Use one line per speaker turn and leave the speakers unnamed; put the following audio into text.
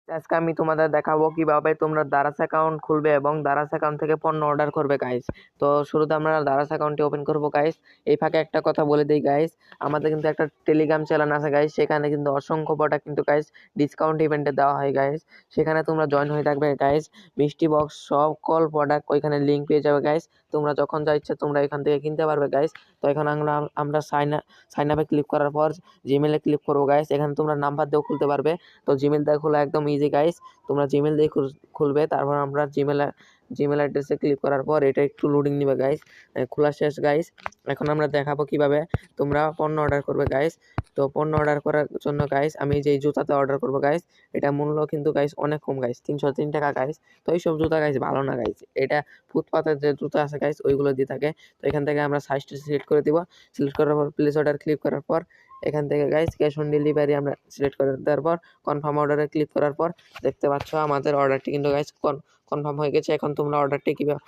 আজকে আমি তোমাদের দেখাবো কিভাবে তোমরা দারাজ অ্যাকাউন্ট খুলবে এবং দারাজ অ্যাকাউন্ট থেকে পণ্য অর্ডার করবে গাইস। তো শুরুতে আমরা দারাজ অ্যাকাউন্টটি ওপেন করবো গাইস। এই ফাঁকে একটা কথা বলে দিই গাইস, আমাদের কিন্তু একটা টেলিগ্রাম চ্যানেল আছে গাইস, সেখানে কিন্তু অসংখ্য প্রোডাক্ট কিন্তু গাইস ডিসকাউন্ট ইভেন্টে দেওয়া হয় গাইস। সেখানে তোমরা জয়েন হয়ে থাকবে গাইস। মিষ্টি বক্স সকল প্রোডাক্ট ওইখানে লিঙ্ক পেয়ে যাবে গাইস। তোমরা যখন যা ইচ্ছা তোমরা এখান থেকে কিনতে পারবে গাইস। তো এখন আমরা সাইন আপে ক্লিক করার পর জিমেলে ক্লিক করবো গাইস। এখানে তোমরা নাম্বার দিয়েও খুলতে পারবে। তো জিমেল দিয়ে খোলা একদম ইজি গাইস। তোমরা জিমেল দিয়ে খুলবে, তারপর আমরা জিমেল অ্যাড্রেসে ক্লিক করার পর এটা একটু লোডিং নিবে গাইস। খোলা শেষ গাইস। এখন আমরা দেখাবো কিভাবে তোমরা পণ্য অর্ডার করবে গাইস। তো পণ্য অর্ডার করার জন্য গাইস আমি যে জুতাতে অর্ডার করবো গাইস, এটা মূল্য কিন্তু গাইস অনেক কম গাইস, 303 টাকা গাইস। তো এইসব জুতা গাইস ভালো না গাইস, এটা ফুটপাতের যে জুতা আছে গাইস ওইগুলো দিয়ে থাকে। তো এখান থেকে আমরা সাইজটা সিলেক্ট করে দিব। সিলেক্ট করার পর প্লেস অর্ডার ক্লিক করার পর এখান থেকে গাইস ক্যাশ অন ডেলিভারি আমরা সিলেক্ট করে দেওয়ার পর কনফার্ম অর্ডারে ক্লিক করার পর দেখতে পাচ্ছ আমাদের অর্ডারটি কিন্তু গাইস কনফার্ম হয়ে গেছে। এখন তোমরা অর্ডারটি কীভাবে